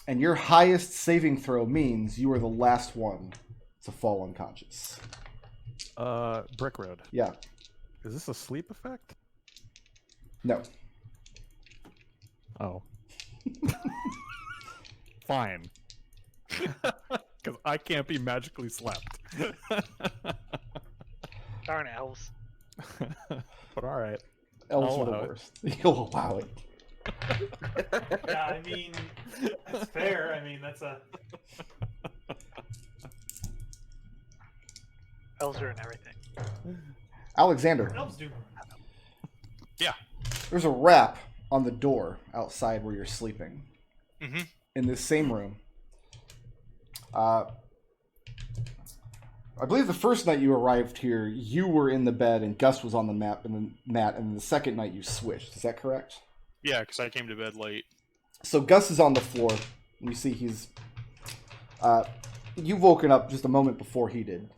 And your highest saving throw means you are the last one to fall unconscious. Brick Road. Yeah. Is this a sleep effect? No. Oh. Fine. Because I can't be magically slept. Darn elves. But alright. Elves I'll are the allow it. worst. You'll allow it. Yeah, I mean, that's fair. I mean, that's a... Elves are in everything. Alexander, Elves do. Yeah. there's a rap on the door outside where you're sleeping. Mm-hmm. In this same room. I believe the first night you arrived here, you were in the bed and Gus was on the mat, and the second night you switched. Is that correct? Yeah, because I came to bed late. So Gus is on the floor, and you see he's... you've woken up just a moment before he did.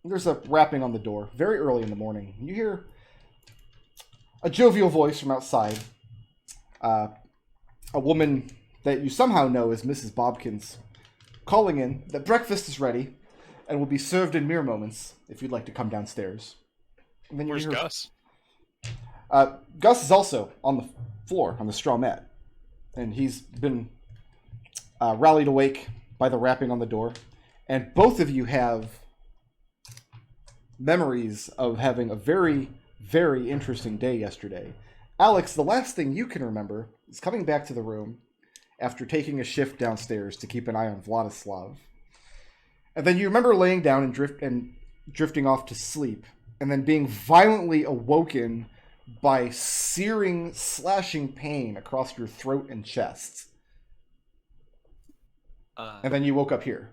There's a rapping on the door, very early in the morning. You hear a jovial voice from outside. A woman that you somehow know is Mrs. Bobkins, calling in that breakfast is ready and will be served in mere moments if you'd like to come downstairs. And then you Where's hear, Gus? Gus is also on the floor, on the straw mat. And he's been rallied awake by the rapping on the door. And both of you have memories of having a very, very interesting day yesterday. Alex, the last thing you can remember is coming back to the room after taking a shift downstairs to keep an eye on Vladislav. And then you remember laying down and drifting off to sleep, and then being violently awoken by searing, slashing pain across your throat and chest. And then you woke up here.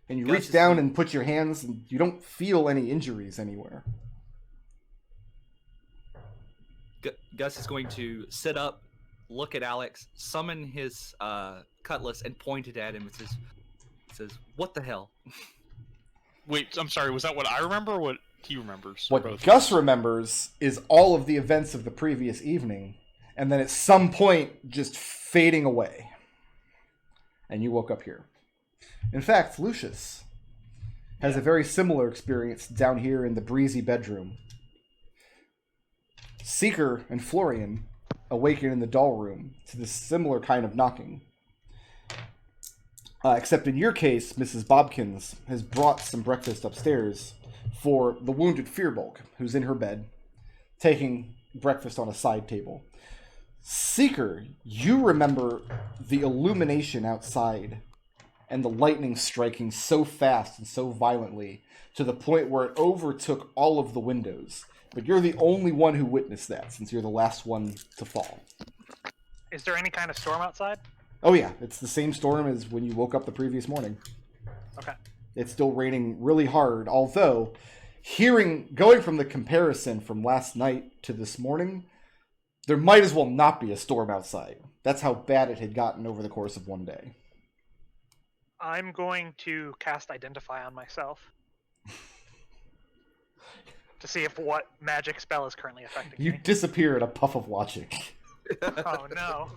And you reach down and put your hands, and you don't feel any injuries anywhere. Gus is going to sit up, look at Alex, summon his cutlass, and point it at him. It says, "What the hell?" Wait, I'm sorry. Was that what I remember or what he remembers? What Gus remembers is all of the events of the previous evening, and then at some point just fading away. And you woke up here. In fact, Lucius has a very similar experience down here in the breezy bedroom. Seeker and Florian awaken in the doll room to this similar kind of knocking. Except in your case, Mrs. Bobkins has brought some breakfast upstairs for the wounded Fearbulk, who's in her bed, taking breakfast on a side table. Seeker, you remember the illumination outside and the lightning striking so fast and so violently to the point where it overtook all of the windows. But you're the only one who witnessed that, since you're the last one to fall. Is there any kind of storm outside? Oh yeah, it's the same storm as when you woke up the previous morning. Okay. It's still raining really hard, although going from the comparison from last night to this morning, there might as well not be a storm outside. That's how bad it had gotten over the course of one day. I'm going to cast Identify on myself. To see if what magic spell is currently affecting You me. disappear in a puff of logic. Oh no.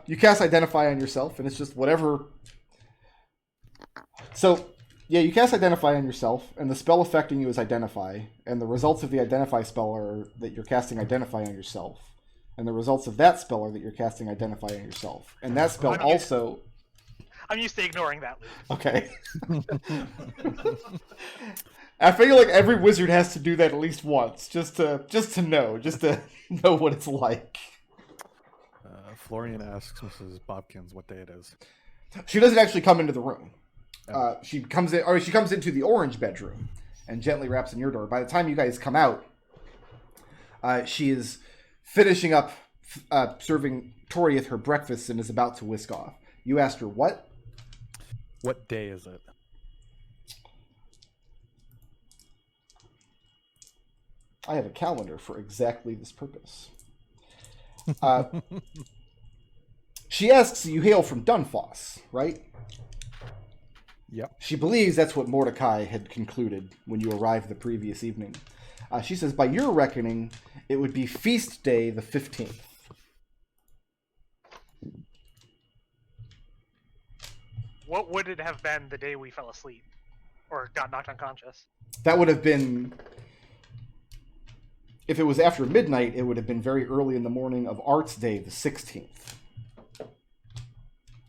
You cast Identify on yourself, and it's just whatever... So, yeah, you cast Identify on yourself, and the spell affecting you is Identify, and the results of the Identify spell are that you're casting Identify on yourself, and the results of that spell are that you're casting Identify on yourself. And that spell also... I'm used to ignoring that, Luke. Okay. I feel like every wizard has to do that at least once, just to know what it's like. Florian asks Mrs. Bobkins what day it is. She doesn't actually come into the room. She comes into the orange bedroom and gently raps on your door. By the time you guys come out, she is finishing up serving Toriath her breakfast and is about to whisk off. You asked her what? What day is it? I have a calendar for exactly this purpose. She asks, you hail from Dunfoss, right? Yep. She believes that's what Mordecai had concluded when you arrived the previous evening. She says, by your reckoning, it would be feast day the 15th. what would it have been the day we fell asleep? Or got knocked unconscious? That would have been... If it was after midnight, it would have been very early in the morning of Art's Day, the 16th.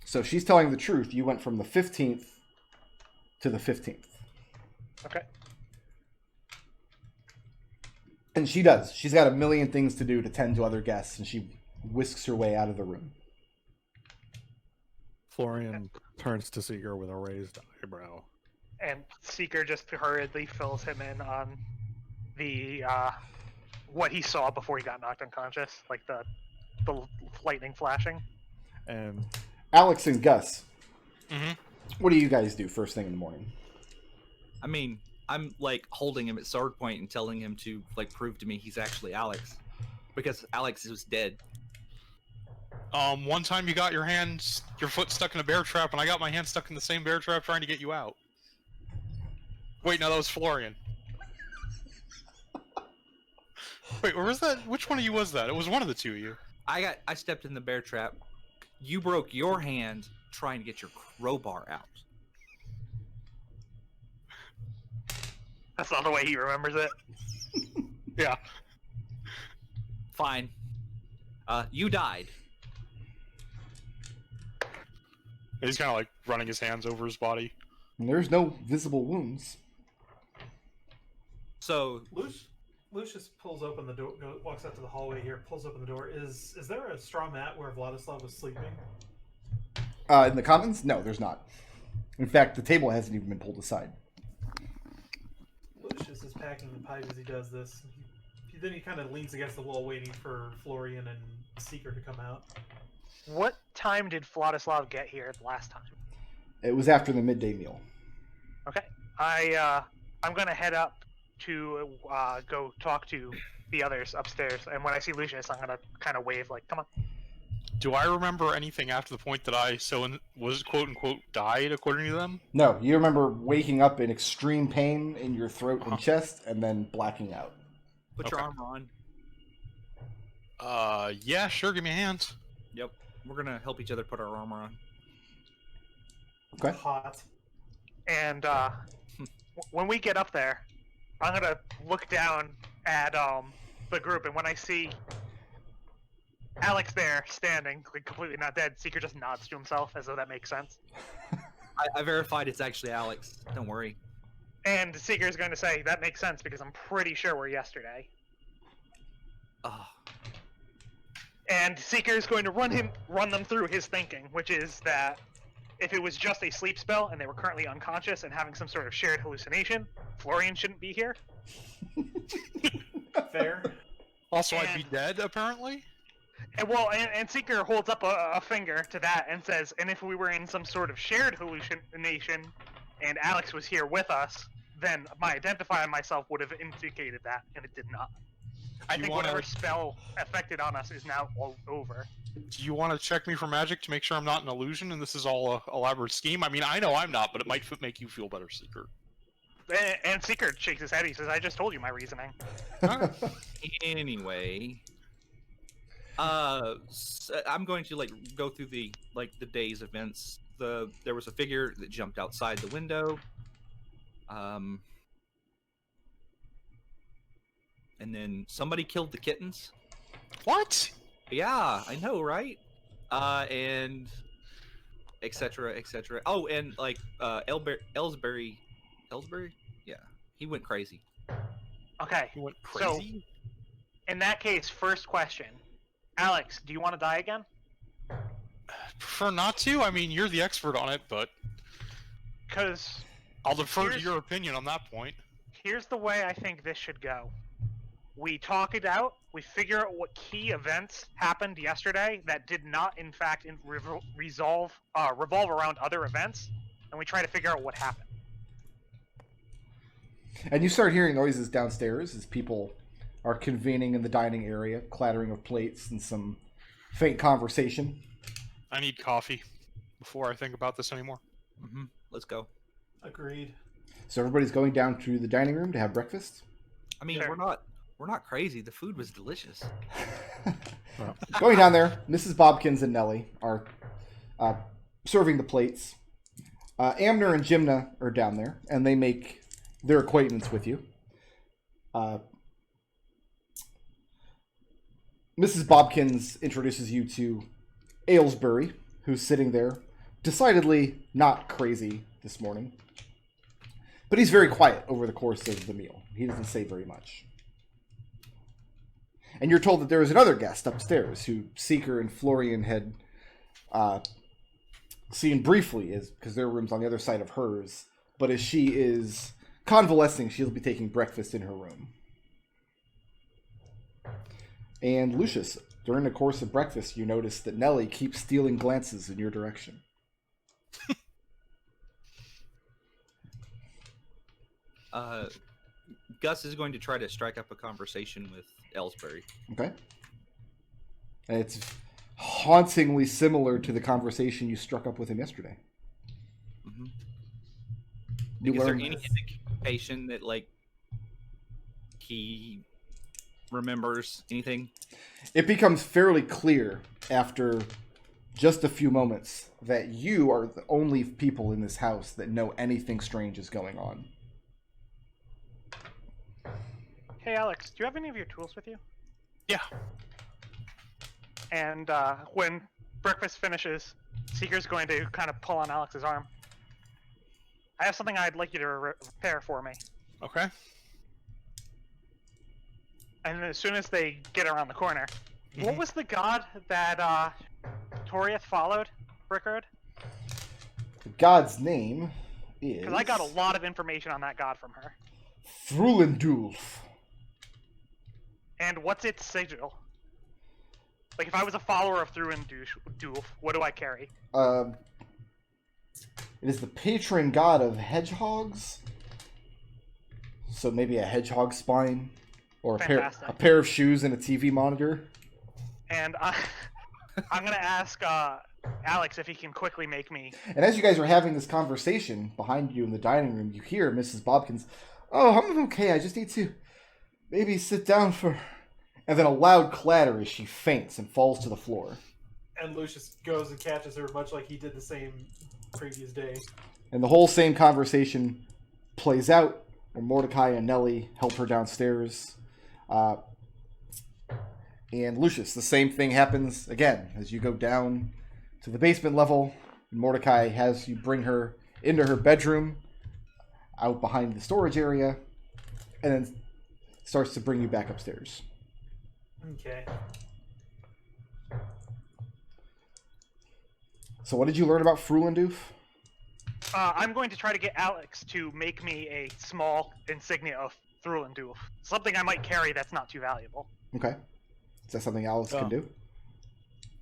So she's telling the truth. You went from the 15th to the 15th. Okay. And she does. She's got a million things to do to tend to other guests, and she whisks her way out of the room. Florian turns to Seeker with a raised eyebrow. And Seeker just hurriedly fills him in on the what he saw before he got knocked unconscious, like the lightning flashing. And Alex and Gus, Mm-hmm. what do you guys do first thing in the morning? I mean, I'm like holding him at sword point and telling him to like prove to me he's actually Alex, because Alex was dead. One time you got your foot stuck in a bear trap, and I got my hand stuck in the same bear trap trying to get you out. Wait, no, that was Florian. Wait, where was that? Which one of you was that? It was one of the two of you. I stepped in the bear trap. You broke your hand trying to get your crowbar out. That's not the way he remembers it. Yeah. Fine. You died. He's kind of like running his hands over his body. And there's no visible wounds. So Lucius pulls open the door, walks out to the hallway here, pulls open the door. Is there a straw mat where Vladislav was sleeping? In the commons? No, there's not. In fact, the table hasn't even been pulled aside. Lucius is packing the pipe as he does this. Then he kind of leans against the wall waiting for Florian and Seeker to come out. What time did Vladislav get here the last time? It was after the midday meal. Okay. I'm gonna head up to go talk to the others upstairs, and when I see Lucius, I'm gonna kind of wave like, "Come on." Do I remember anything after the point that I was quote unquote died according to them? No, you remember waking up in extreme pain in your throat and chest, and then blacking out. put your Okay. armor on. Yeah, sure. Give me a hand. Yep. We're gonna help each other put our armor on. Okay. Hot. And when we get up there, I'm gonna look down at the group, and when I see Alex there standing, like completely not dead, Seeker just nods to himself as though that makes sense. I verified it's actually Alex. Don't worry. And Seeker is going to say that makes sense because I'm pretty sure we're yesterday. Oh, And Seeker is going to run them through his thinking, which is that if it was just a sleep spell and they were currently unconscious and having some sort of shared hallucination, Florian shouldn't be here. Fair. Also, I'd be And- dead, apparently. And Seeker holds up a finger to that and says, and if we were in some sort of shared hallucination and Alex was here with us, then my identifying myself would have indicated that, and it did not. I You think wanna- whatever spell affected on us is now all over. Do you want to check me for magic to make sure I'm not an illusion and this is all a elaborate scheme? I mean, I know I'm not, but it might make you feel better, Seeker. And Seeker shakes his head. He says, I just told you my reasoning. anyway. I'm going to like go through the day's events. There was a figure that jumped outside the window. And then somebody killed the kittens. What? Yeah, I know, right? And etc. etc. Oh, and like Ellsbury, yeah, he went crazy. Okay, You went So- crazy? in that case, first question. Alex, do you want to die again? Prefer not to. I mean, you're the expert on it, but Because I'll defer to Here's- your opinion on that point. here's the way I think this should go. We talk it out. We figure out what key events happened yesterday that did not, in fact, revolve around other events, and we try to figure out what happened. And you start hearing noises downstairs as people are convening in the dining area, clattering of plates and some faint conversation. I need coffee before I think about this anymore. Let's go. Agreed. So everybody's going down to the dining room to have breakfast. I mean, Sure. we're not crazy. The food was delicious. Going down there, Mrs. Bobkins and Nellie are serving the plates. Amner and Jimna are down there, and they make their acquaintance with you. Mrs. Bobkins introduces you to Aylesbury, who's sitting there, decidedly not crazy this morning. But he's very quiet over the course of the meal. He doesn't say very much. And you're told that there is another guest upstairs who Seeker and Florian had seen briefly, because their room's on the other side of hers. But as she is convalescing, she'll be taking breakfast in her room. And Lucius, during the course of breakfast, you notice that Nellie keeps stealing glances in your direction. Gus is going to try to strike up a conversation with Aylesbury. Okay. And it's hauntingly similar to the conversation you struck up with him yesterday. Mm-hmm. You Is there learn any indication that, like, he remembers anything? It becomes fairly clear after just a few moments that you are the only people in this house that know anything strange is going on. Hey, Alex, do you have any of your tools with you? Yeah. And when breakfast finishes, Seeker's going to kind of pull on Alex's arm. I have something I'd like you to repair for me. Okay. And as soon as they get around the corner, what was the god that Toriath followed, Rickard? The god's name is... Because I got a lot of information on that god from her. Frulendulf. And what's its sigil? Like, if I was a follower of Frulendulf, what do I carry? It is the patron god of hedgehogs. So maybe a hedgehog spine. Or a pair of shoes and a TV monitor. And I'm going to ask Alex if he can quickly make me... And as you guys are having this conversation, behind you in the dining room, you hear Mrs. Bobkins, "Oh, I'm okay, I just need to maybe sit down for..." And then a loud clatter as she faints and falls to the floor. And Lucius goes and catches her, much like he did the same previous day. And the whole same conversation plays out, where Mordecai and Nellie help her downstairs. And Lucius, the same thing happens again as you go down to the basement level. Mordecai has you bring her into her bedroom out behind the storage area, and then starts to bring you back upstairs. Okay. So what did you learn about Frulendulf? I'm going to try to get Alex to make me a small insignia of Frulendulf. Something I might carry that's not too valuable. Okay. Is that something Alex can do?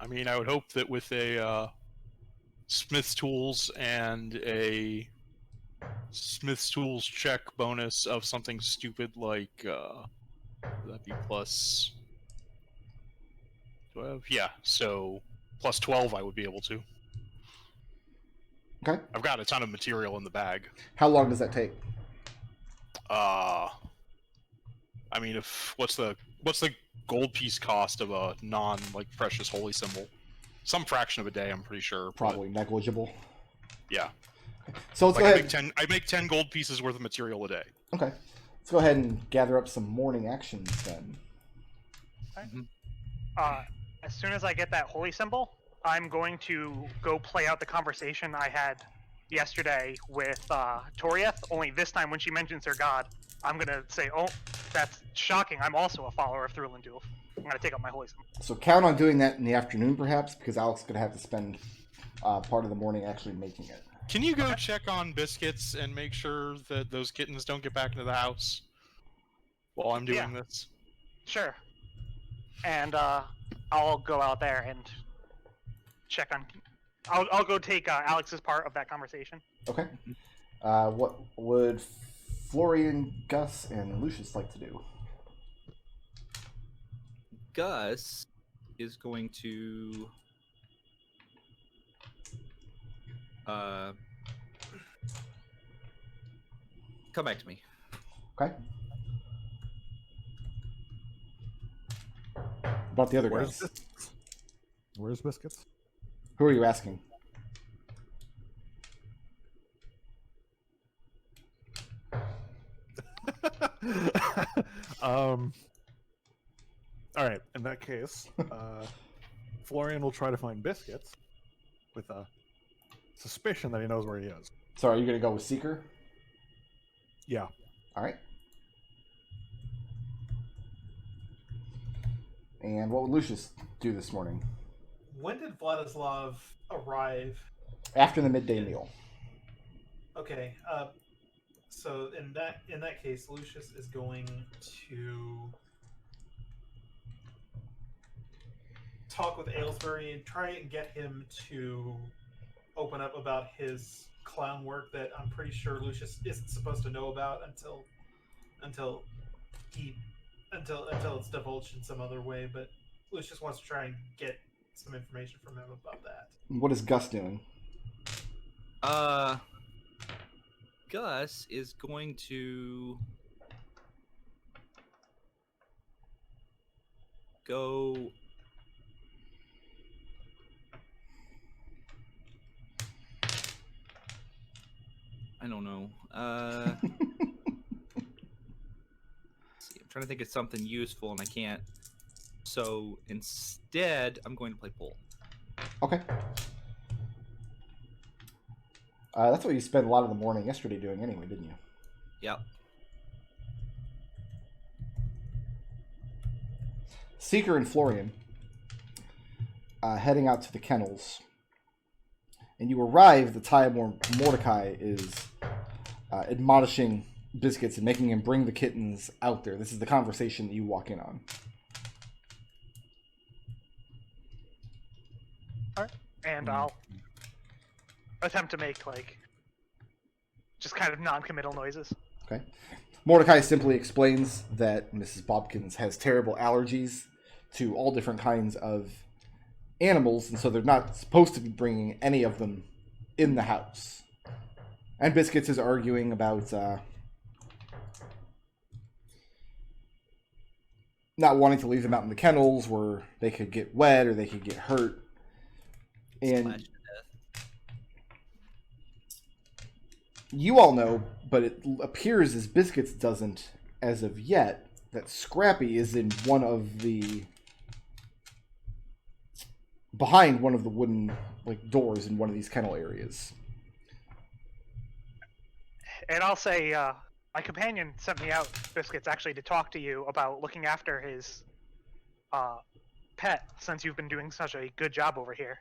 I mean, I would hope that with a Smith's Tools and a Smith's Tools check bonus of something stupid like that'd be plus 12. Yeah, so plus 12 I would be able to. Okay. I've got a ton of material in the bag. How long does that take? I mean, if what's the gold piece cost of a precious holy symbol? Some fraction of a day, I'm pretty sure. Probably negligible. Yeah. So let's go ahead. I make 10 gold pieces worth of material a day. Okay. Let's go ahead and gather up some morning actions then. As soon as I get that holy symbol, I'm going to go play out the conversation I had yesterday with Toriath, only this time when she mentions her god, I'm going to say, "Oh, that's shocking. I'm also a follower of Frulendulf. I'm going to take up my holy symbol." So count on doing that in the afternoon, perhaps, because Alex is going to have to spend part of the morning actually making it. Can you go check on Biscuits and make sure that those kittens don't get back into the house while I'm doing this? Sure. And I'll go out there and check on... I'll go take Alex's part of that conversation. Okay. What would Florian, Gus, and Lucius like to do? Gus is going to come back to me. Okay. About the other Where's guys. Where's Biscuits? Who are you asking? All right. In that case, Florian will try to find Biscuits with a suspicion that he knows where he is. So are you going to go with Seeker? Yeah. All right. And what would Lucius do this morning? When did Vladislav arrive? After the midday meal. Okay. So in that case, Lucius is going to talk with Aylesbury and try and get him to open up about his clown work that I'm pretty sure Lucius isn't supposed to know about until it's divulged in some other way. But Lucius wants to try and get some information from him about that. What is Gus doing? Gus is going to go. I don't know. See, I'm trying to think of something useful and I can't. So instead, I'm going to play pool. Okay. That's what you spent a lot of the morning yesterday doing anyway, didn't you? Yep. Seeker and Florian heading out to the kennels. And you arrive at the time where Mordecai is admonishing Biscuits and making him bring the kittens out there. This is the conversation that you walk in on. And I'll attempt to make, just kind of non-committal noises. Okay. Mordecai simply explains that Mrs. Bobkins has terrible allergies to all different kinds of animals, and so they're not supposed to be bringing any of them in the house. And Biscuits is arguing about not wanting to leave them out in the kennels where they could get wet or they could get hurt. And you all know, but it appears as Biscuits doesn't as of yet, that Scrappy is in one of the... behind one of the wooden doors in one of these kennel areas. And I'll say, my companion sent me out, Biscuits, actually to talk to you about looking after his pet, since you've been doing such a good job over here.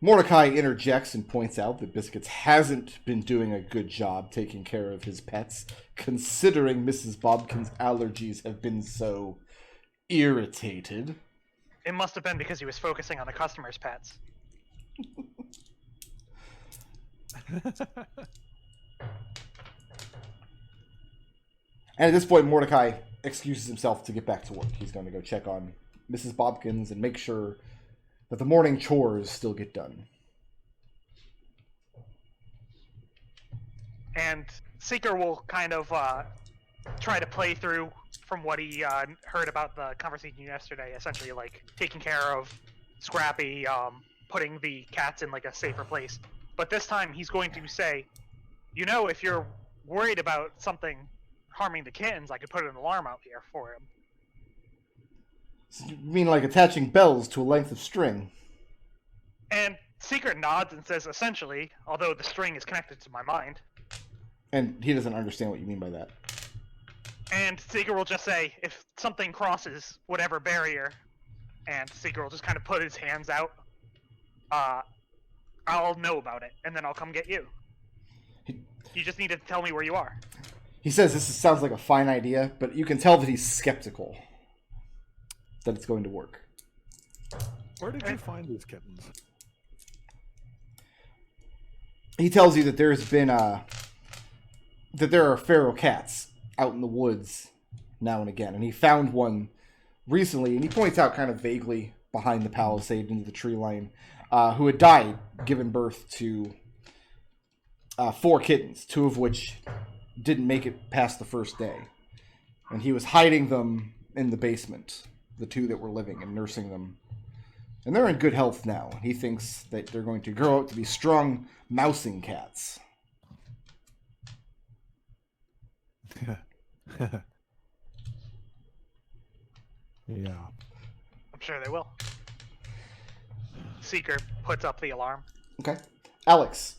Mordecai interjects and points out that Biscuits hasn't been doing a good job taking care of his pets, considering Mrs. Bobkin's allergies have been so irritated. It must have been because he was focusing on the customers' pets. And at this point, Mordecai excuses himself to get back to work. He's going to go check on Mrs. Bobkins and make sure that the morning chores still get done. And Seeker will kind of try to play through from what he heard about the conversation yesterday, essentially taking care of Scrappy, putting the cats in a safer place. But this time he's going to say, if you're worried about something harming the kittens, I could put an alarm out here for him. So you mean attaching bells to a length of string? And Seeker nods and says, essentially, although the string is connected to my mind. And he doesn't understand what you mean by that. And Seeker will just say, if something crosses whatever barrier, and Seeker will just kind of put his hands out, I'll know about it, and then I'll come get you. You just need to tell me where you are. He says this sounds like a fine idea, but you can tell that he's skeptical that it's going to work. Where did you find these kittens? He tells you that there's been that there are feral cats out in the woods now and again, and he found one recently, and he points out kind of vaguely behind the palisade into the tree line, who had died, given birth to 4 kittens, 2 of which didn't make it past the first day, and he was hiding them in the basement, the 2 that were living, and nursing them. And they're in good health now. He thinks that they're going to grow up to be strong mousing cats. Yeah. I'm sure they will. Seeker puts up the alarm. Okay. Alex,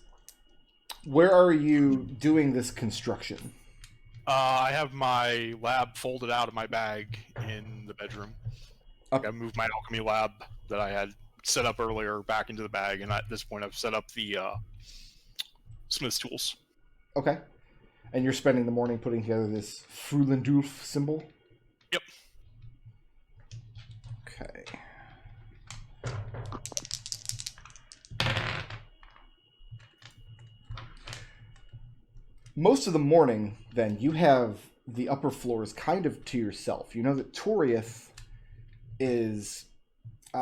where are you doing this construction? I have my lab folded out of my bag in the bedroom. Okay. I moved my alchemy lab that I had set up earlier back into the bag, and at this point I've set up the smith's tools. Okay. And you're spending the morning putting together this Frulendulf symbol? Yep. Okay. Most of the morning, then, you have the upper floors kind of to yourself. You know that Toriath is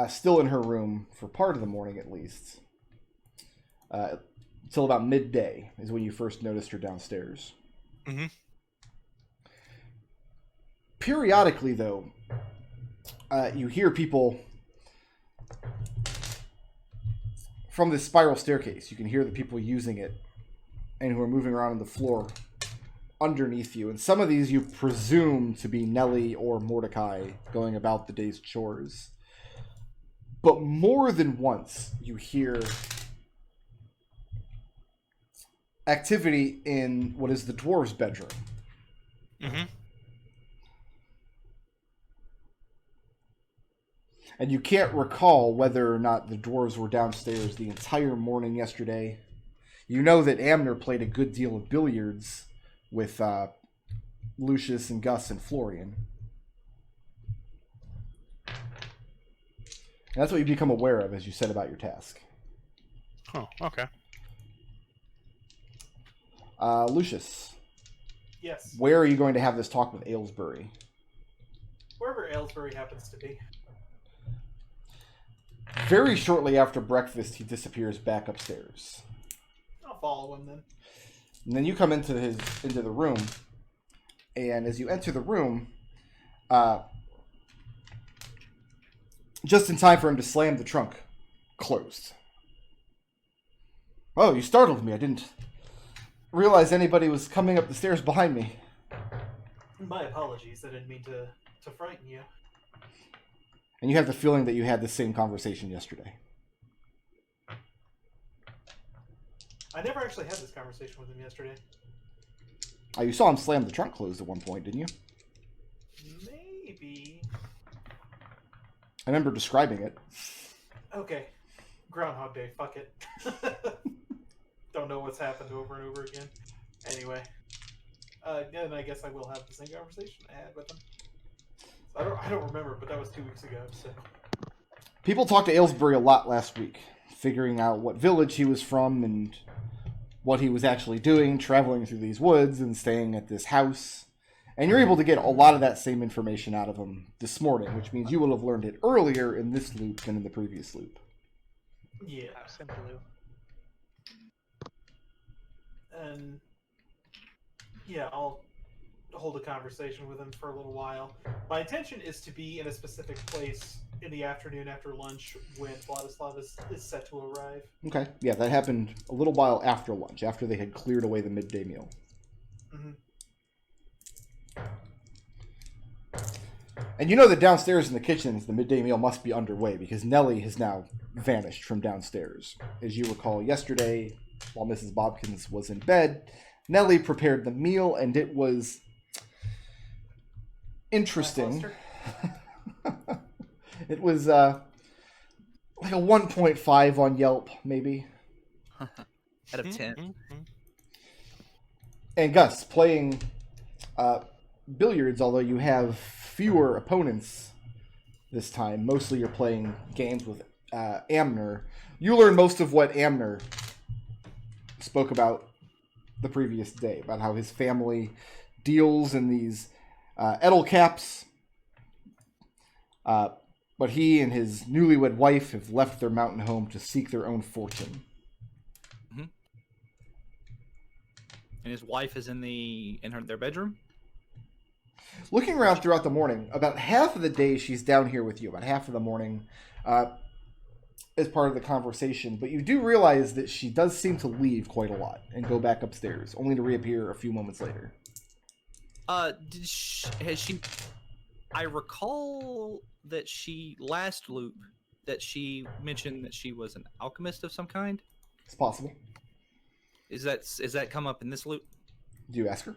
still in her room for part of the morning, at least. Till about midday is when you first noticed her downstairs. Mm-hmm. Periodically, though, you hear people from this spiral staircase. You can hear the people using it and who are moving around on the floor underneath you. And some of these you presume to be Nellie or Mordecai going about the day's chores. But more than once, you hear activity in what is the dwarves' bedroom. Mm-hmm. And you can't recall whether or not the dwarves were downstairs the entire morning yesterday. You know that Amner played a good deal of billiards with Lucius and Gus and Florian. And that's what you become aware of as you set about your task. Oh, okay. Lucius, Yes. where are you going to have this talk with Aylesbury? Wherever Aylesbury happens to be. Very shortly after breakfast, he disappears back upstairs. I'll follow him then. And then you come into the room, and as you enter the room, just in time for him to slam the trunk closed. Oh, you startled me. I didn't realize anybody was coming up the stairs behind me. My apologies. I didn't mean to frighten you. And you have the feeling that you had the same conversation yesterday. I never actually had this conversation with him yesterday. Oh, you saw him slam the trunk closed at one point, didn't you? Maybe. I remember describing it. Okay. Groundhog Day. Fuck it. Don't know what's happened over and over again. Anyway. Then I guess I will have the same conversation I had with him. I don't remember, but that was 2 weeks ago, so... People talked to Aylesbury a lot last week, figuring out what village he was from and what he was actually doing, traveling through these woods and staying at this house. And you're able to get a lot of that same information out of him this morning, which means you will have learned it earlier in this loop than in the previous loop. Yeah. Simple. And... yeah, I'll hold a conversation with him for a little while. My intention is to be in a specific place in the afternoon after lunch when Vladislav is set to arrive. Okay, yeah, that happened a little while after lunch, after they had cleared away the midday meal. Mm-hmm. And you know that downstairs in the kitchens, the midday meal must be underway because Nellie has now vanished from downstairs. As you recall, yesterday, while Mrs. Bobkins was in bed, Nellie prepared the meal, and it was interesting. It was like a 1.5 on Yelp, maybe. Out of 10. Mm-hmm. And Gus, playing billiards, although you have fewer opponents this time, mostly you're playing games with Amner. You learn most of what Amner spoke about the previous day, about how his family deals in these Edel caps. But he and his newlywed wife have left their mountain home to seek their own fortune. Mm-hmm. And his wife is in their bedroom? Looking around throughout the morning, about half of the day she's down here with you, about half of the morning as part of the conversation. But you do realize that she does seem to leave quite a lot and go back upstairs, only to reappear a few moments later. Has she? I recall that last loop that she mentioned that she was an alchemist of some kind. It's possible. Is that come up in this loop? Do you ask her?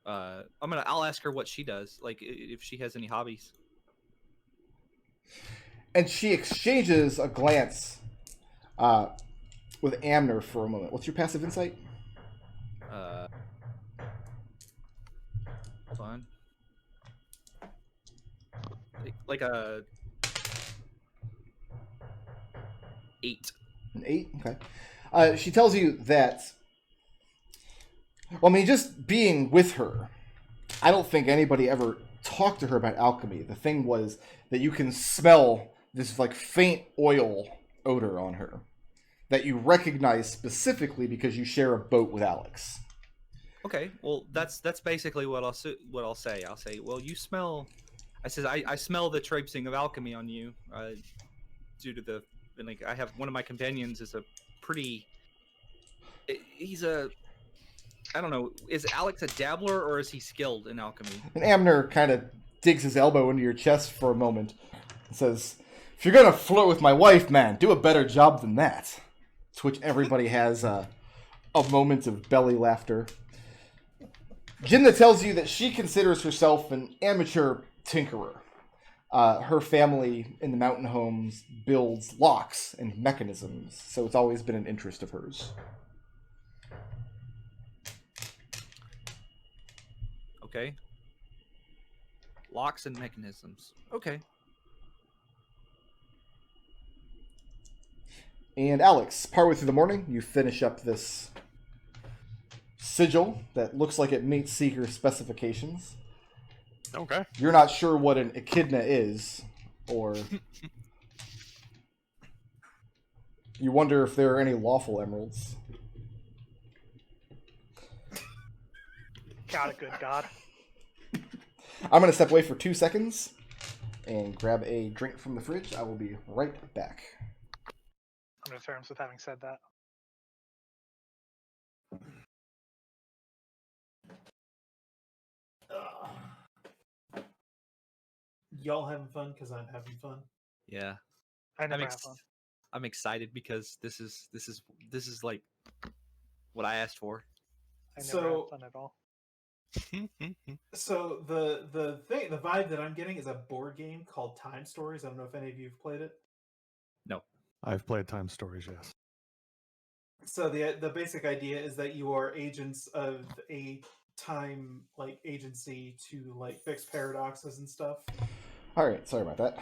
I'll ask her what she does, like if she has any hobbies. And she exchanges a glance with Amner for a moment. What's your passive insight? Hold on. Like a 8. An 8? Okay. She tells you that... Well, I mean, just being with her, I don't think anybody ever talked to her about alchemy. The thing was that you can smell this, like, faint oil odor on her that you recognize specifically because you share a boat with Alex. Okay, well, that's basically what I'll say. I'll say, well, you smell... I smell the traipsing of alchemy on you, due to the... Like, I have... One of my companions is a pretty... He's a... I don't know. Is Alex a dabbler or is he skilled in alchemy? And Amner kind of digs his elbow into your chest for a moment and says, if you're going to flirt with my wife, man, do a better job than that. To which everybody has a moment of belly laughter. Jinna tells you that she considers herself an amateur tinkerer. Her family in the mountain homes builds locks and mechanisms, so it's always been an interest of hers. Okay. Locks and mechanisms. Okay. And Alex, partway through the morning, you finish up this sigil that looks like it meets Seeker specifications. Okay. You're not sure what an echidna is, or you wonder if there are any lawful emeralds. Got it, good God. I'm going to step away for 2 seconds and grab a drink from the fridge. I will be right back. I'm in terms with having said that. Y'all having fun? Because I'm having fun. Yeah. I never I'm, have fun. I'm excited because this is like what I asked for. I never So- have fun at all. So the vibe that I'm getting is a board game called Time Stories. I don't know if any of you have played it. No. I've played Time Stories, yes. So the basic idea is that you are agents of a time agency to fix paradoxes and stuff. All right, sorry about that.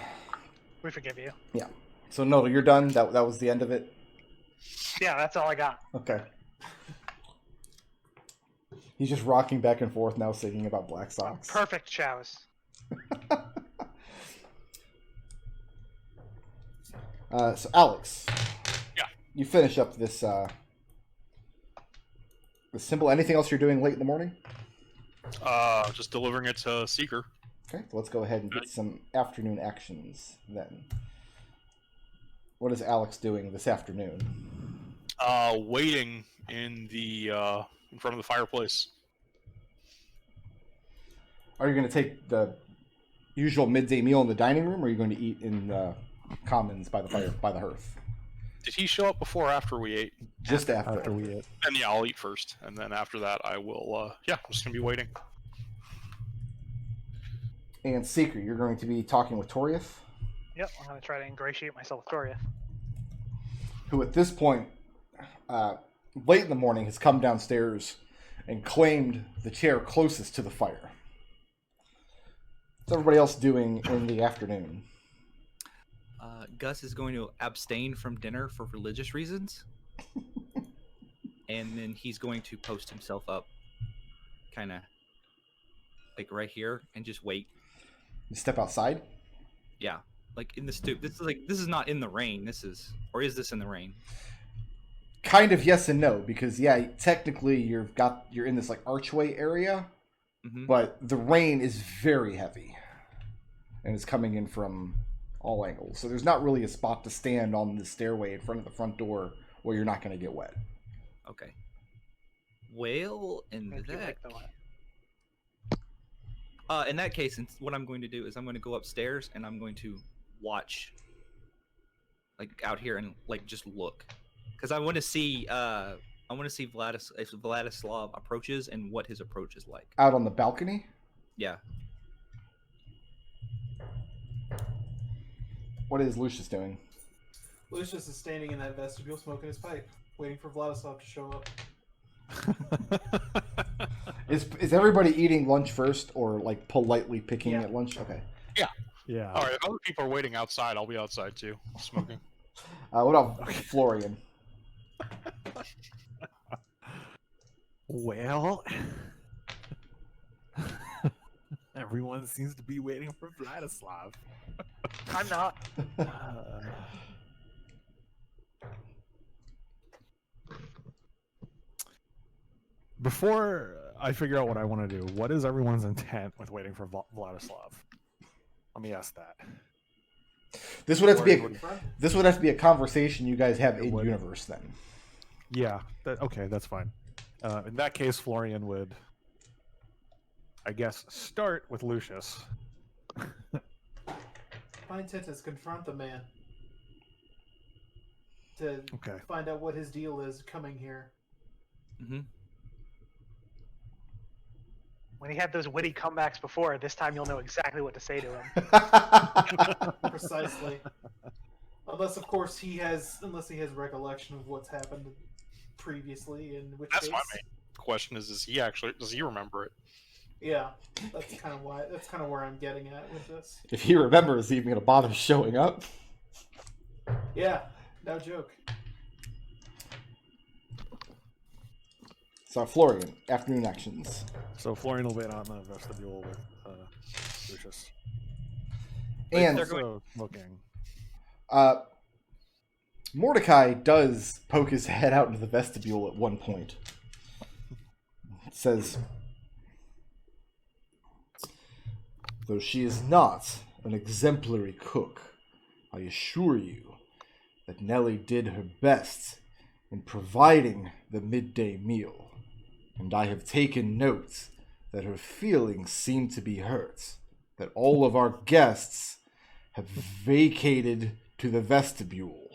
We forgive you. Yeah. So, Nodal, you're done? That was the end of it? Yeah, that's all I got. Okay. He's just rocking back and forth now, singing about black socks. Perfect chows. So, Alex. Yeah. You finish up this symbol. Anything else you're doing late in the morning? Just delivering it to Seeker. Okay, so let's go ahead and get some afternoon actions then. What is Alex doing this afternoon? Waiting in the in front of the fireplace. Are you going to take the usual midday meal in the dining room, or are you going to eat in the commons by the fire by the hearth? Did he show up before or after we ate? Just after. After we ate. And yeah, I'll eat first, and then after that, I will. I'm just gonna be waiting. And Seeker, you're going to be talking with Toriath, Yep, I'm gonna try to ingratiate myself with Doria. who at this point, late in the morning, has come downstairs and claimed the chair closest to the fire. What's everybody else doing in the afternoon? Gus is going to abstain from dinner for religious reasons. And then he's going to post himself up kind of like right here and just wait. You step outside? Yeah. Like in the stoop. This is not in the rain. Is this in the rain? Kind of yes and no, because yeah, technically you're in this archway area, Mm-hmm. but the rain is very heavy. And it's coming in from all angles. So there's not really a spot to stand on the stairway in front of the front door where you're not going to get wet. Okay. Well, in Maybe you that like the one. In that case, what I'm going to do is I'm going to go upstairs and I'm going to watch, like out here and like just look, because I want to see if Vladislav approaches and what his approach is like. Out on the balcony? Yeah. What is Lucius doing? Lucius is standing in that vestibule smoking his pipe, waiting for Vladislav to show up. Is everybody eating lunch first, or like politely picking at lunch? Okay. Yeah. All right, if other people are waiting outside, I'll be outside too, smoking. What about Florian? Well, everyone seems to be waiting for Vladislav. I'm not. Before I figure out what I want to do, what is everyone's intent with waiting for Vladislav? Let me ask that. This would have to be a conversation you guys have in universe then. Yeah. Okay, that's fine. In that case, Florian would, I guess, start with Lucius. My intent is confront the man to find out what his deal is coming here. Mm-hmm. When he had those witty comebacks before, this time you'll know exactly what to say to him. Precisely. Unless, of course, he has recollection of what's happened previously, in which That's case, my main question: does he remember it? yeah, that's kind of where I'm getting at with this. If he remembers, is he even going to bother showing up? Yeah, no joke. So, Florian, afternoon actions. So Florian will wait on the vestibule with Lucius. And they're going- Also looking. Mordecai does poke his head out into the vestibule at one point. It says, though she is not an exemplary cook, I assure you that Nellie did her best in providing the midday meal, and I have taken note that her feelings seem to be hurt, that all of our guests have vacated to the vestibule.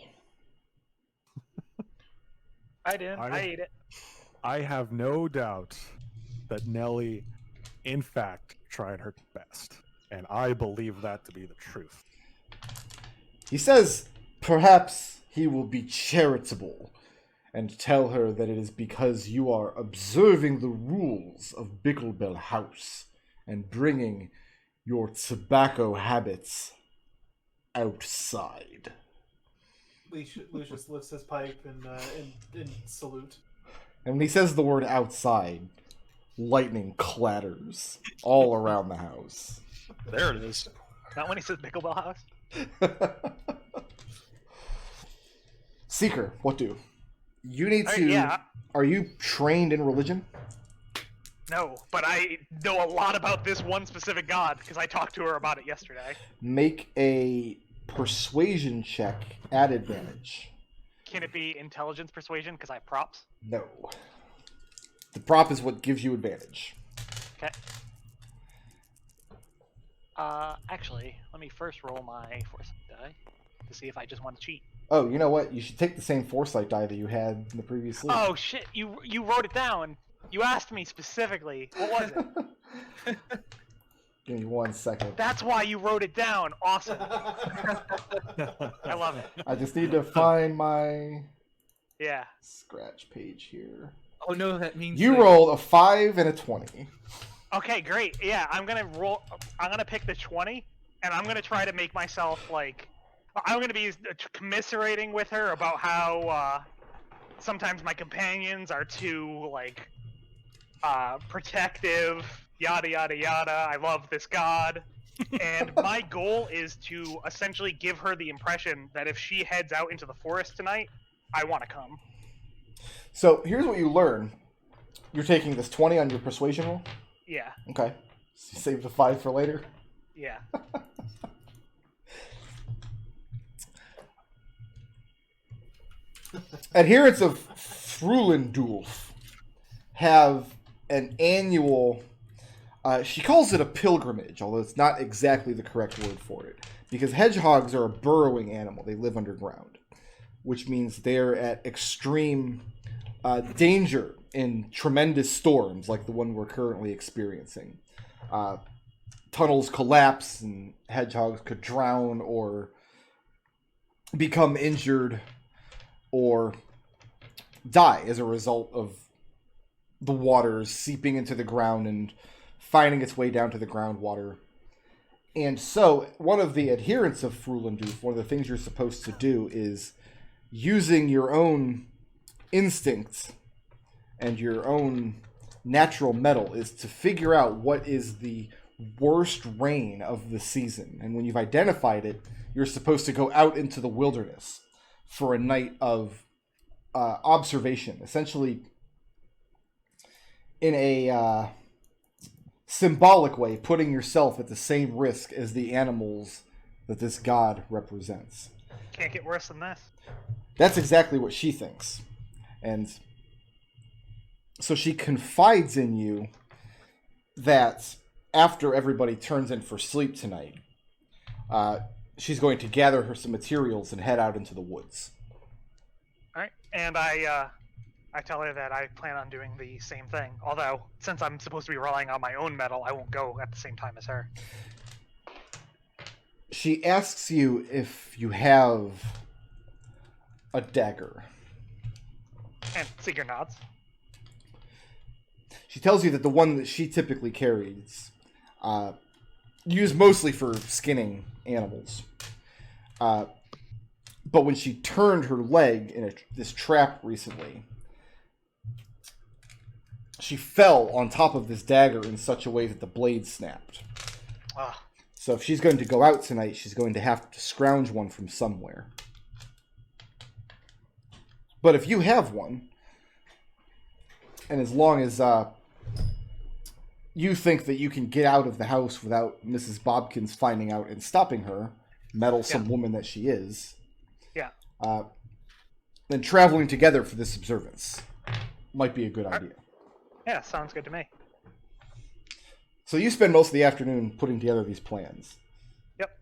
I didn't. I ate it. I have no doubt that Nellie, in fact, tried her best, and I believe that to be the truth. He says perhaps he will be charitable and tell her that it is because you are observing the rules of Bicklebell House and bringing your tobacco habits outside. Lucius lifts his pipe and salute. And when he says the word outside, lightning clatters all around the house. There it is. Not when he says Pickleball House. Seeker, what do? You need to... Are you trained in religion? No, but I know a lot about this one specific god because I talked to her about it yesterday. Make a persuasion check at advantage. Can it be intelligence persuasion because I have props? No. The prop is what gives you advantage. Okay. Actually, let me first roll my foresight die to see if I just want to cheat. Oh, you know what? You should take the same foresight die that you had in the previous sleep. Oh shit! You wrote it down. You asked me specifically. What was it? Give me 1 second. That's why you wrote it down. Awesome. I love it. I just need to find my Yeah. scratch page here. Oh no, that means You rolled a 5 and a 20. Okay, great. Yeah, I'm gonna roll. I'm gonna pick the 20, and I'm gonna try to make myself like. I'm gonna be commiserating with her about how sometimes my companions are too like protective, yada yada yada. I love this god, and my goal is to essentially give her the impression that if she heads out into the forest tonight, I want to come. So here's what you learn. You're taking this 20 on your persuasion roll? Yeah. Okay. So save the 5 for later? Yeah. Adherents of Frulendulf have an annual She calls it a pilgrimage, although it's not exactly the correct word for it, because hedgehogs are a burrowing animal. They live underground, which means they're at extreme danger in tremendous storms like the one we're currently experiencing. Tunnels collapse and hedgehogs could drown or become injured or die as a result of the waters seeping into the ground and finding its way down to the groundwater. And so, one of the adherents of Frulandoof, one of the things you're supposed to do is using your own instincts and your own natural metal is to figure out what is the worst rain of the season. And when you've identified it, you're supposed to go out into the wilderness for a night of observation, essentially in a symbolic way, putting yourself at the same risk as the animals that this god represents. Can't get worse than this. That's exactly what she thinks. And so she confides in you that after everybody turns in for sleep tonight, she's going to gather her some materials and head out into the woods. All right, and I tell her that I plan on doing the same thing. Although, since I'm supposed to be relying on my own metal, I won't go at the same time as her. She asks you if you have a dagger. And Seeker nods. She tells you that the one that she typically carries, used mostly for skinning animals. But when she turned her leg in this trap recently, she fell on top of this dagger in such a way that the blade snapped. Ah. So if she's going to go out tonight, she's going to have to scrounge one from somewhere. But if you have one, and as long as you think that you can get out of the house without Mrs. Bobkins finding out and stopping her, meddlesome woman that she is, then traveling together for this observance might be a good idea. Yeah, sounds good to me. So you spend most of the afternoon putting together these plans. Yep.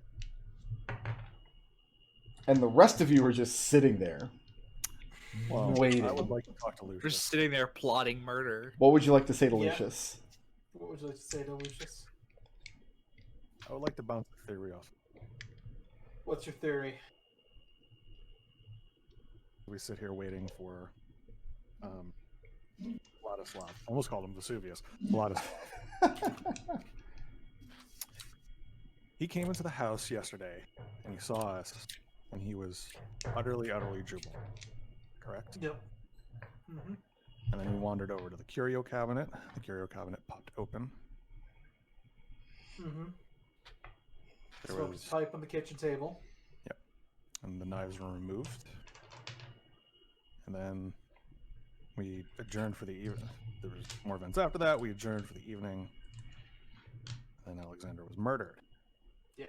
And the rest of you are just sitting there, waiting. I would like to talk to Lucius. We're sitting there plotting murder. What would you like to say to Yeah. Lucius? What would you like to say to Lucius? I would like to bounce the theory off. What's your theory? We sit here waiting for Vladislav. Almost called him Vesuvius. Vladislav. He came into the house yesterday and he saw us and he was utterly jubilant. Correct? Yep. Mm-hmm. And then he wandered over to the curio cabinet. The curio cabinet popped open. Mm-hmm. There Smoked was, a pipe on the kitchen table. and the knives were removed. And then we adjourned for the evening. There was more events after that. We adjourned for the evening. And then Alexander was murdered. Yeah.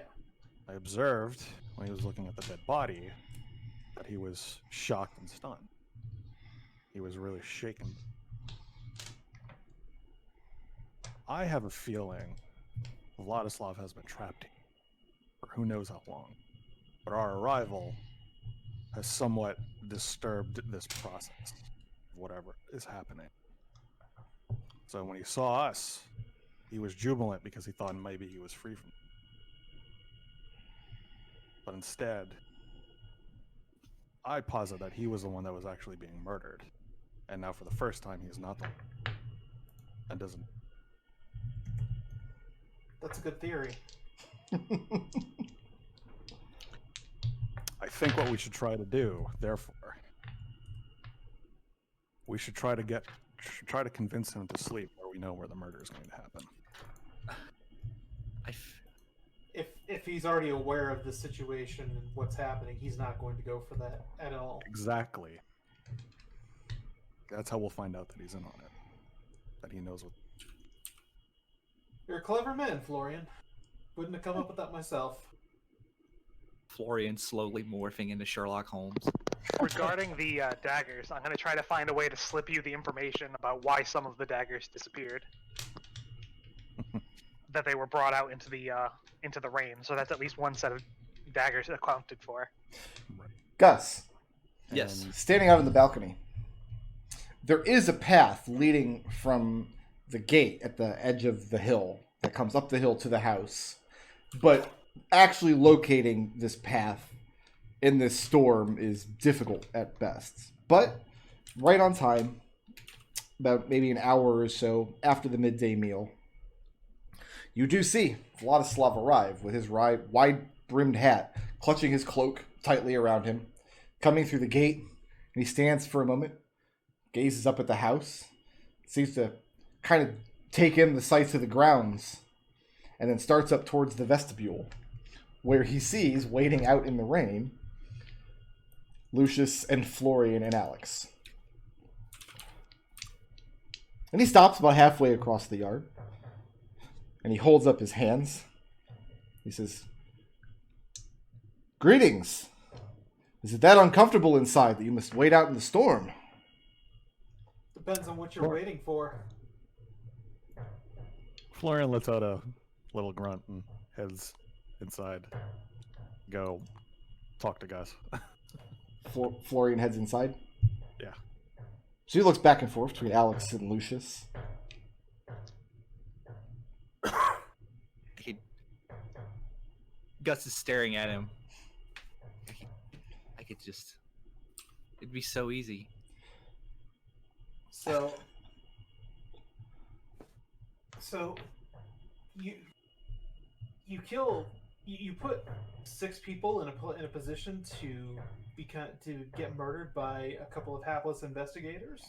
I observed when he was looking at the dead body that he was shocked and stunned. He was really shaken. I have a feeling Vladislav has been trapped here for who knows how long. But our arrival has somewhat disturbed this process of whatever is happening. So when he saw us, he was jubilant because he thought maybe he was free from it. But instead, I posit that he was the one that was actually being murdered. And now for the first time, he's not the one. And doesn't. That's a good theory. I think what we should try to do, therefore, we should try to convince him to sleep where we know where the murder is going to happen. If he's already aware of the situation and what's happening, he's not going to go for that at all. Exactly. That's how we'll find out that he's in on it. That he knows what. You're a clever man, Florian. Wouldn't have come up with that myself. Florian slowly morphing into Sherlock Holmes. Regarding the daggers, I'm going to try to find a way to slip you the information about why some of the daggers disappeared. that they were brought out into the rain. So that's at least one set of daggers accounted for. Gus, Yes. standing out on the balcony, there is a path leading from the gate at the edge of the hill that comes up the hill to the house. But actually locating this path in this storm is difficult at best. But right on time, about maybe an hour or so after the midday meal, you do see Vladislav arrive with his wide-brimmed hat, clutching his cloak tightly around him, coming through the gate, and he stands for a moment, gazes up at the house, seems to kind of take in the sights of the grounds, and then starts up towards the vestibule, where he sees, waiting out in the rain, Lucius and Florian and Alex. And he stops about halfway across the yard, and he holds up his hands. He says, "Greetings. Is it that uncomfortable inside that you must wait out in the storm?" Depends on what you're waiting for. Florian lets out a little grunt and heads inside. Go talk to Gus. Florian heads inside. Yeah. So he looks back and forth between Alex and Lucius. Gus is staring at him. I could just... It'd be so easy. So you put 6 people in a position to get murdered by a couple of hapless investigators,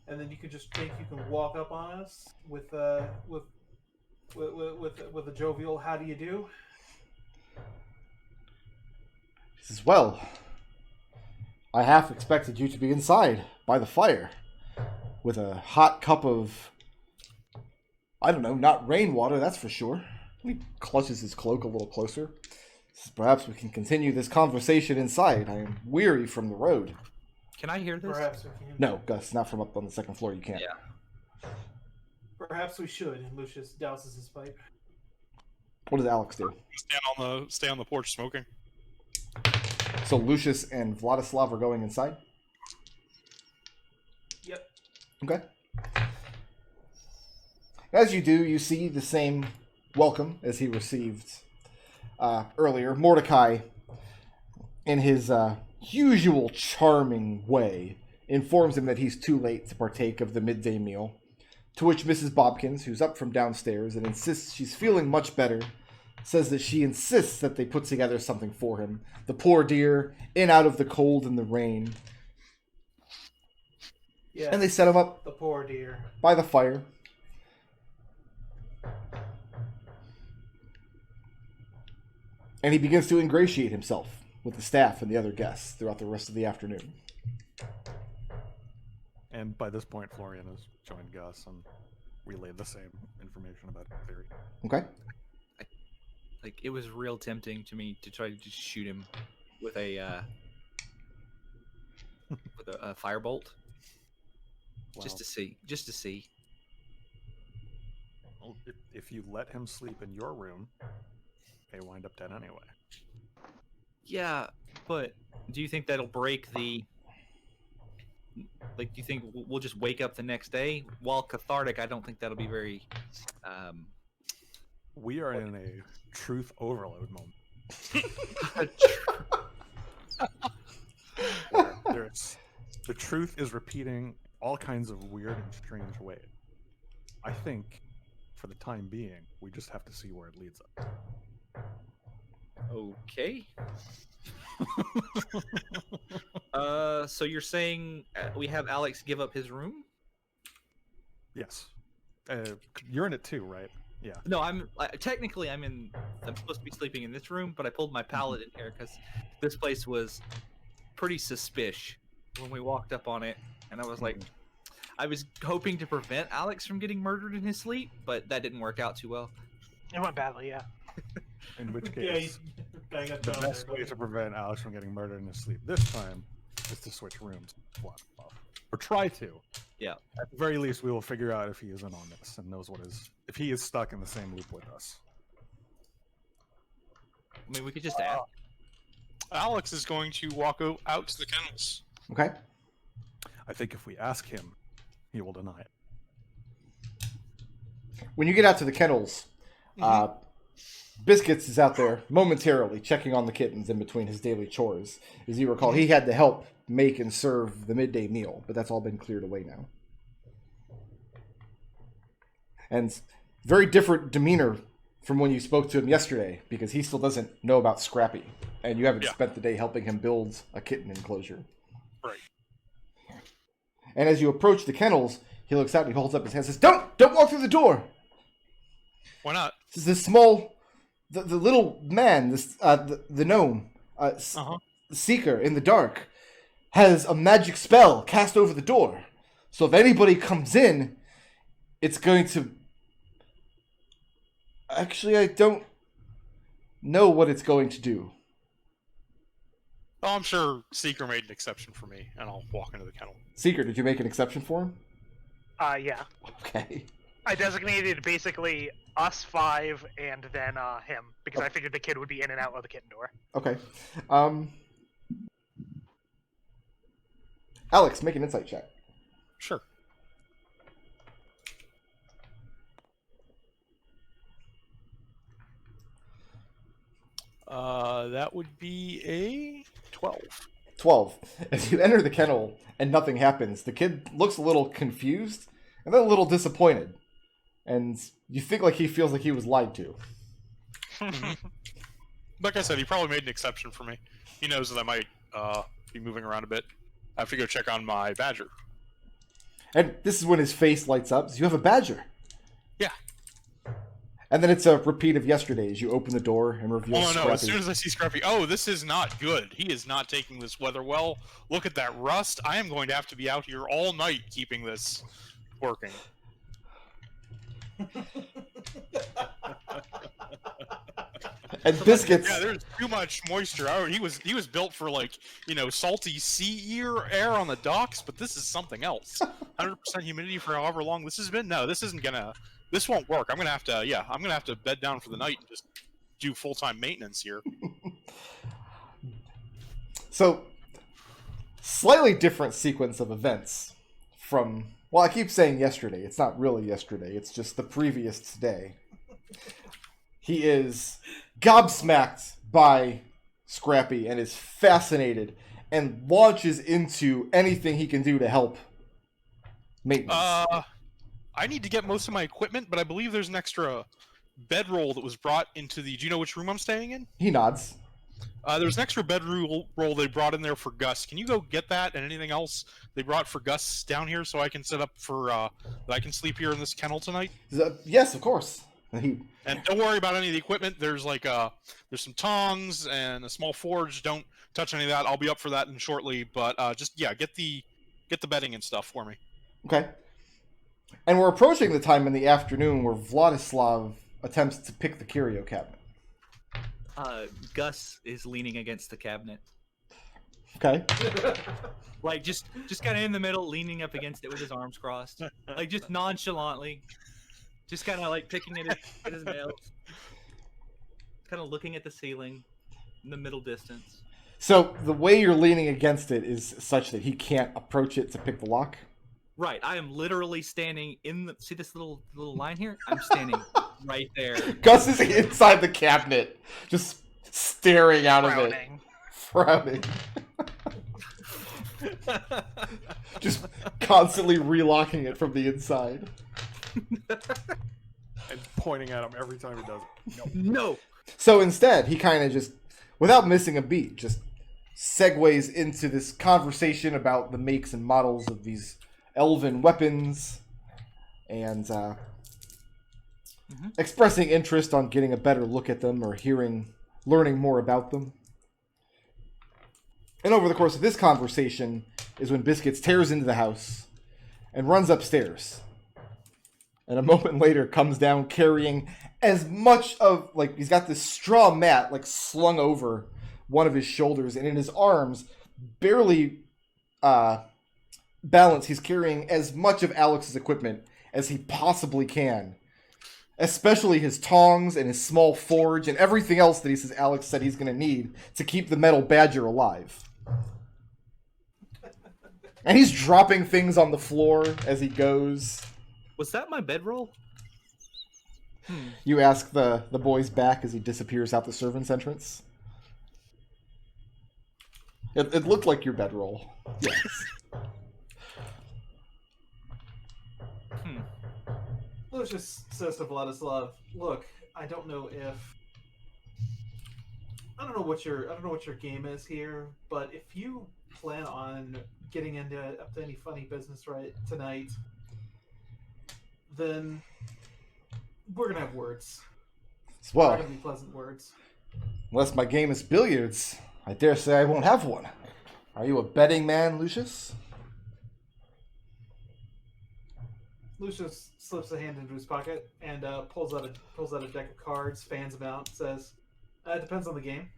and then you can just think you can walk up on us with a jovial "How do you do?" He says, "Well, I half expected you to be inside by the fire with a hot cup of, I don't know, not rainwater, that's for sure." He clutches his cloak a little closer. He says, "Perhaps we can continue this conversation inside. I am weary from the road." Can I hear this? Perhaps we can. No, Gus, not from up on the second floor. You can't. Yeah. Perhaps we should. And Lucius douses his pipe. What does Alex do? Stay on the porch smoking. So Lucius and Vladislav are going inside? Yep. Okay. As you do, you see the same welcome as he received earlier. Mordecai, in his usual charming way, informs him that he's too late to partake of the midday meal, to which Mrs. Bobkins, who's up from downstairs and insists she's feeling much better, says that she insists that they put together something for him. The poor dear, in out of the cold and the rain. Yeah. And they set him up The poor dear. by the fire. And he begins to ingratiate himself with the staff and the other guests throughout the rest of the afternoon. And by this point, Florian has joined Gus and relayed the same information about theory. Okay? Like, it was real tempting to me to try to just shoot him with a firebolt, Well, just to see. well, if you let him sleep in your room, they wind up dead anyway. Yeah, but do you think that'll break the? Like, do you think we'll just wake up the next day? While cathartic, I don't think that'll be very. We are in a truth overload moment. The truth is repeating all kinds of weird and strange ways. I think, for the time being, we just have to see where it leads us. Okay. So you're saying we have Alex give up his room? Yes. You're in it too, right? Yeah. No, technically I'm supposed to be sleeping in this room, but I pulled my pallet in here because this place was pretty suspicious when we walked up on it, and I was like, I was hoping to prevent Alex from getting murdered in his sleep, but that didn't work out too well. It went badly, yeah. In which Yeah, case, bang up the down best there, way to prevent Alex from getting murdered in his sleep this time is to switch rooms. Or try to. At the very least, we will figure out if he is in on this and knows if he is stuck in the same loop with us. I mean, we could just ask. Alex is going to walk out to the kennels. Okay. I think if we ask him, he will deny it. When you get out to the kennels, Biscuits is out there momentarily checking on the kittens in between his daily chores. As you recall, he had to help make and serve the midday meal, but that's all been cleared away now. And very different demeanor from when you spoke to him yesterday, because he still doesn't know about Scrappy, and you haven't spent the day helping him build a kitten enclosure. Right. And as you approach the kennels, he looks out and he holds up his hand and says, Don't walk through the door! Why not? This is this small, the little man, the gnome, Seeker in the dark, has a magic spell cast over the door. So if anybody comes in, it's going to... Actually, I don't know what it's going to do. Oh, I'm sure Seeker made an exception for me, and I'll walk into the kennel. Seeker, did you make an exception for him? Yeah. Okay. I designated basically us 5 and then him, because I figured the kid would be in and out of the kitten door. Okay. Alex, make an insight check. Sure. That would be a 12. 12. As you enter the kennel and nothing happens, the kid looks a little confused and then a little disappointed. And you think like he feels like he was lied to. Like I said, he probably made an exception for me. He knows that I might be moving around a bit. I have to go check on my badger. And this is when his face lights up. So you have a badger. Yeah. And then it's a repeat of yesterday as you open the door and reveal Scrappy. As soon as I see Scrappy, this is not good. He is not taking this weather well. Look at that rust. I am going to have to be out here all night keeping this working. And Biscuits. Yeah, there's too much moisture. He was built for salty sea air on the docks, but this is something else. 100% humidity for however long this has been. No, this isn't gonna. This won't work. I'm gonna have to bed down for the night and just do full-time maintenance here. So, slightly different sequence of events from. Well, I keep saying yesterday. It's not really yesterday. It's just the previous day. He is gobsmacked by Scrappy and is fascinated and launches into anything he can do to help maintenance. I need to get most of my equipment, but I believe there's an extra bedroll that was brought into the... Do you know which room I'm staying in? He nods. There's an extra bedroll they brought in there for Gus. Can you go get that and anything else they brought for Gus down here so I can set up for... that I can sleep here in this kennel tonight? Yes, of course. And don't worry about any of the equipment. There's there's some tongs and a small forge. Don't touch any of that. I'll be up for that in shortly. But get the bedding and stuff for me. Okay. And we're approaching the time in the afternoon where Vladislav attempts to pick the curio cabinet. Gus is leaning against the cabinet. Okay. Like just kind of in the middle, leaning up against it with his arms crossed, like just nonchalantly. Just kind of like picking at his nails. Kind of looking at the ceiling in the middle distance. So the way you're leaning against it is such that he can't approach it to pick the lock? Right. I am literally standing in the... See this little line here? I'm standing right there. Gus is inside the cabinet, just staring out of it. Frowning. Just constantly relocking it from the inside. And pointing at him every time he does it. No. So instead, he kind of just, without missing a beat, just segues into this conversation about the makes and models of these elven weapons and expressing interest on getting a better look at them or learning more about them. And over the course of this conversation is when Biscuits tears into the house and runs upstairs. And a moment later comes down carrying as much of, he's got this straw mat, slung over one of his shoulders. And in his arms, barely balance, he's carrying as much of Alex's equipment as he possibly can. Especially his tongs and his small forge and everything else that he says Alex said he's going to need to keep the metal badger alive. And he's dropping things on the floor as he goes. Was that my bedroll? You ask the boy's back as he disappears out the servant's entrance. It looked like your bedroll. Yes. Lucius says to Vladislav, "Look, I don't know what your game is here, but if you plan on getting up to any funny business right tonight, then we're gonna have words. Well, They're gonna be pleasant words. Unless my game is billiards, I dare say I won't have one. Are you a betting man, Lucius?" Lucius slips a hand into his pocket and pulls out a deck of cards, fans them out, says, "It depends on the game."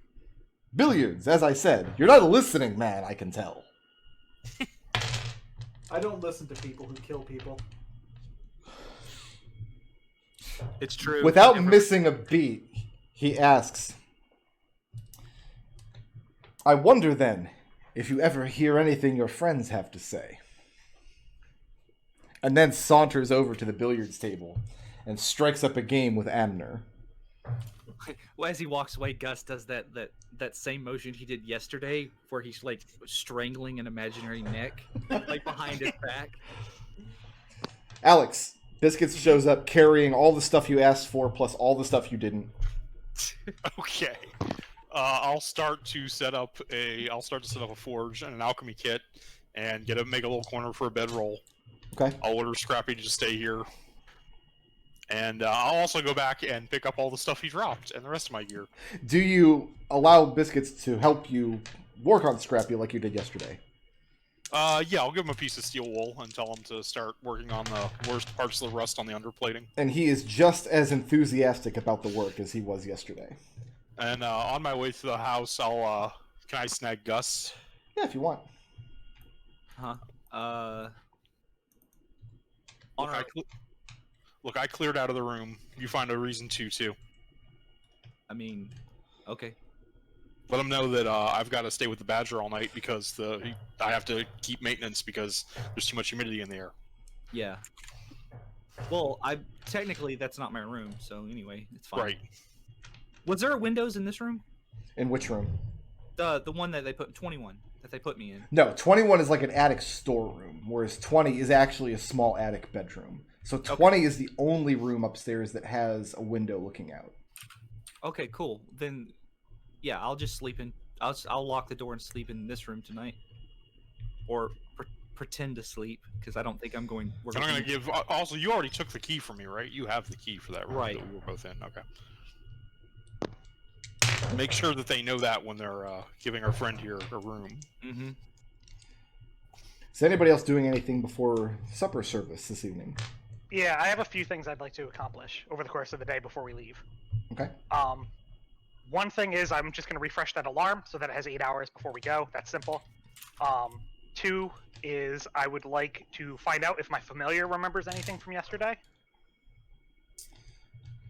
Billiards, as I said. You're not a listening man, I can tell. I don't listen to people who kill people. It's true. Without missing a beat, he asks, "I wonder then, if you ever hear anything your friends have to say." And then saunters over to the billiards table and strikes up a game with Amner. Well, as he walks away, Gus does that same motion he did yesterday, where he's like strangling an imaginary neck, like behind his back. Alex, Biscuits shows up carrying all the stuff you asked for, plus all the stuff you didn't. Okay. I'll start to set up a forge and an alchemy kit, and make a little corner for a bedroll. Okay. I'll order Scrappy to just stay here, and I'll also go back and pick up all the stuff he dropped and the rest of my gear. Do you allow Biscuits to help you work on Scrappy like you did yesterday? Yeah, I'll give him a piece of steel wool and tell him to start working on the worst parts of the rust on the underplating. And he is just as enthusiastic about the work as he was yesterday. And on my way to the house, can I snag Gus? Yeah, if you want. Look, I cleared out of the room. You find a reason to, too. I mean, okay. Let him know that I've got to stay with the Badger all night because I have to keep maintenance because there's too much humidity in the air. Yeah. Well, technically that's not my room, so anyway, it's fine. Right. Was there windows in this room? In which room? The one that they put 21 that they put me in. No, 21 is like an attic storeroom, whereas 20 is actually a small attic bedroom. So 20 is the only room upstairs that has a window looking out. Okay, cool. Then, yeah, I'll just sleep in. I'll lock the door and sleep in this room tonight, or pretend to sleep because I don't think I'm going. And I'm going to give. Also, you already took the key from me, right? You have the key for that room right. that we were both in. Okay. Make sure that they know that when they're giving our friend here a room. Mm-hmm. Is anybody else doing anything before supper service this evening? Yeah, I have a few things I'd like to accomplish over the course of the day before we leave. Okay. One thing is I'm just going to refresh that alarm so that it has 8 hours before we go. That's simple. 2 is I would like to find out if my familiar remembers anything from yesterday.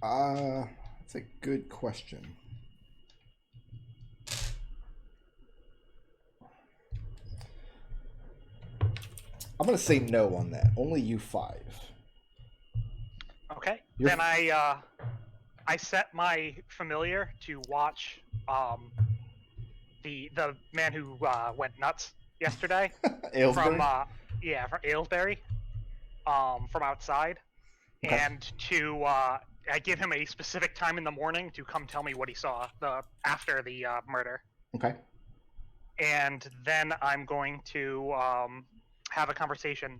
That's a good question. I'm going to say no on that. Only you 5. Okay. Then I set my familiar to watch the man who went nuts yesterday Aylesbury? from Aylesbury, from outside, Okay. and to I give him a specific time in the morning to come tell me what he saw after the murder. Okay. And then I'm going to have a conversation.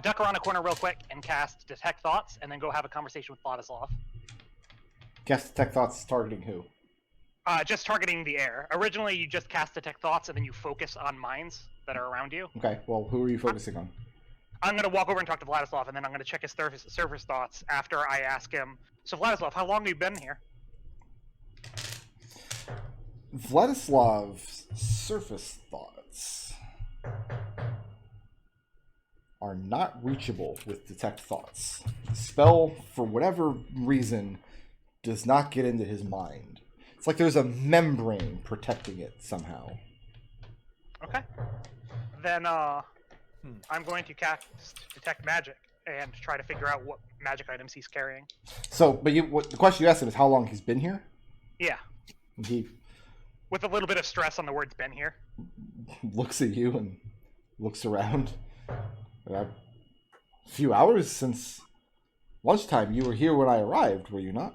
Duck around a corner real quick and cast Detect Thoughts, and then go have a conversation with Vladislav. Cast Detect Thoughts targeting who? Just targeting the air. Originally, you just cast Detect Thoughts, and then you focus on minds that are around you. Okay, well, who are you focusing on? I'm going to walk over and talk to Vladislav, and then I'm going to check his surface thoughts after I ask him, so Vladislav, how long have you been here? Vladislav's surface thoughts. are not reachable with Detect Thoughts. The spell, for whatever reason, does not get into his mind. It's like there's a membrane protecting it somehow. Okay. Then I'm going to cast Detect Magic and try to figure out what magic items he's carrying. So, but the question you asked him is how long he's been here? Yeah. He With a little bit of stress on the words "been here." looks at you and looks around. A few hours since lunchtime. You were here when I arrived, were you not?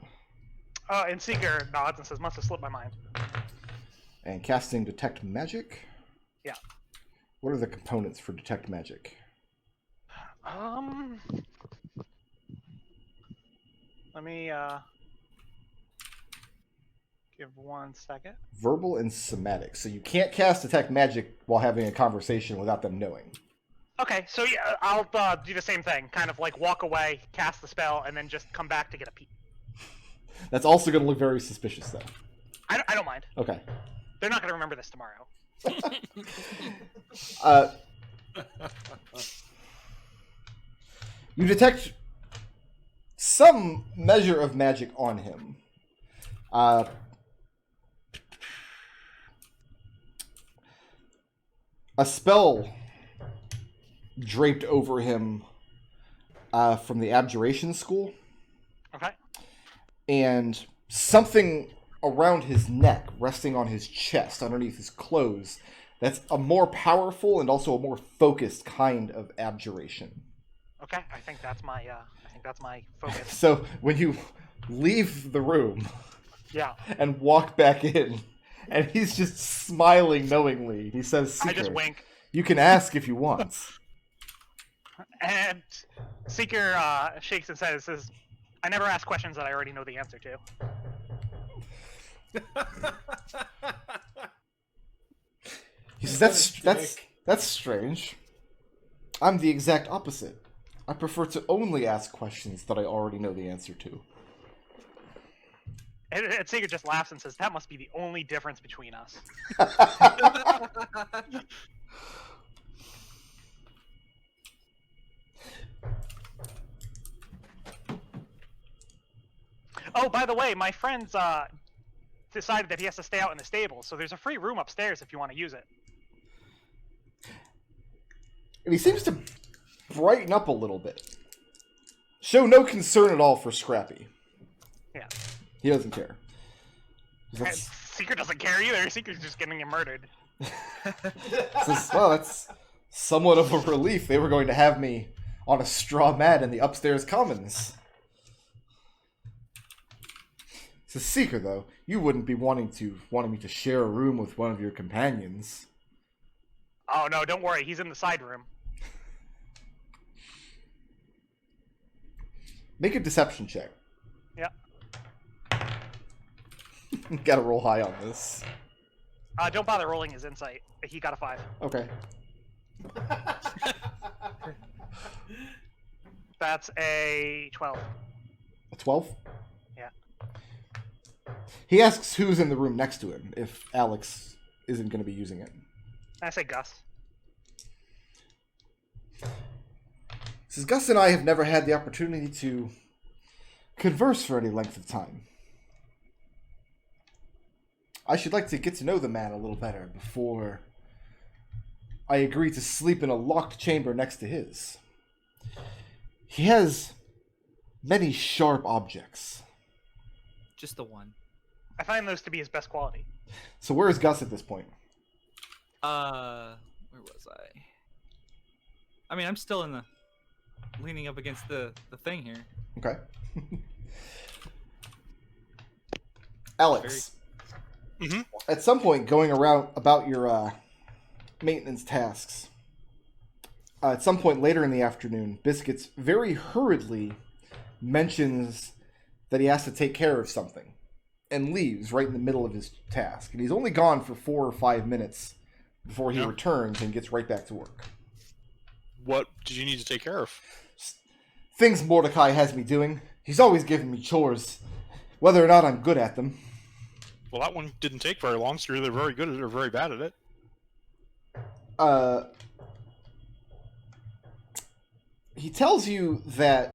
And Seeker nods and says, "Must have slipped my mind." And casting Detect Magic? Yeah. What are the components for Detect Magic? Let me give 1 second. Verbal and somatic. So you can't cast Detect Magic while having a conversation without them knowing. Okay, so yeah, I'll do the same thing. Kind of like walk away, cast the spell, and then just come back to get a peek. That's also going to look very suspicious, though. I don't mind. Okay. They're not going to remember this tomorrow. You detect some measure of magic on him. A spell draped over him from the Abjuration School. Okay. And something around his neck, resting on his chest, underneath his clothes, that's a more powerful and also a more focused kind of abjuration. Okay, I think that's my focus. So when you leave the room, Yeah. and walk back in, and he's just smiling knowingly, he says, "Seeker, I just wink. you can ask if you want." And Seeker shakes his head and says, "I never ask questions that I already know the answer to." He says, that's strange. I'm the exact opposite. I prefer to only ask questions that I already know the answer to." And Seeker just laughs and says, "That must be the only difference between us." Oh, by the way, my friend's decided that he has to stay out in the stable, so there's a free room upstairs if you want to use it. And he seems to brighten up a little bit. Show no concern at all for Scrappy. Yeah. He doesn't care. And Seeker doesn't care either. Seeker's just getting him murdered. Says, well, that's somewhat of a relief. They were going to have me on a straw mat in the upstairs commons. Says, Seeker, though, you wouldn't be wanting me to share a room with one of your companions. Oh no, don't worry. He's in the side room. Make a deception check. Yeah. Gotta roll high on this. Don't bother rolling his insight. He got a 5. Okay. That's a 12. A 12? Yeah. He asks who's in the room next to him if Alex isn't going to be using it. I say Gus. Says, Gus and I have never had the opportunity to converse for any length of time. I should like to get to know the man a little better before I agree to sleep in a locked chamber next to his. He has many sharp objects. Just the one. I find those to be his best quality. So where is Gus at this point? Where was I? I mean, I'm still in the leaning up against the thing here. Okay. Alex. Mm-hmm. At some point, going around about your maintenance tasks, at some point later in the afternoon, Biscuits very hurriedly mentions that he has to take care of something and leaves right in the middle of his task. And he's only gone for 4 or 5 minutes before he returns and gets right back to work. What did you need to take care of? Things Mordecai has me doing. He's always giving me chores, whether or not I'm good at them. Well, that one didn't take very long, so you're either very good at it or very bad at it. he tells you that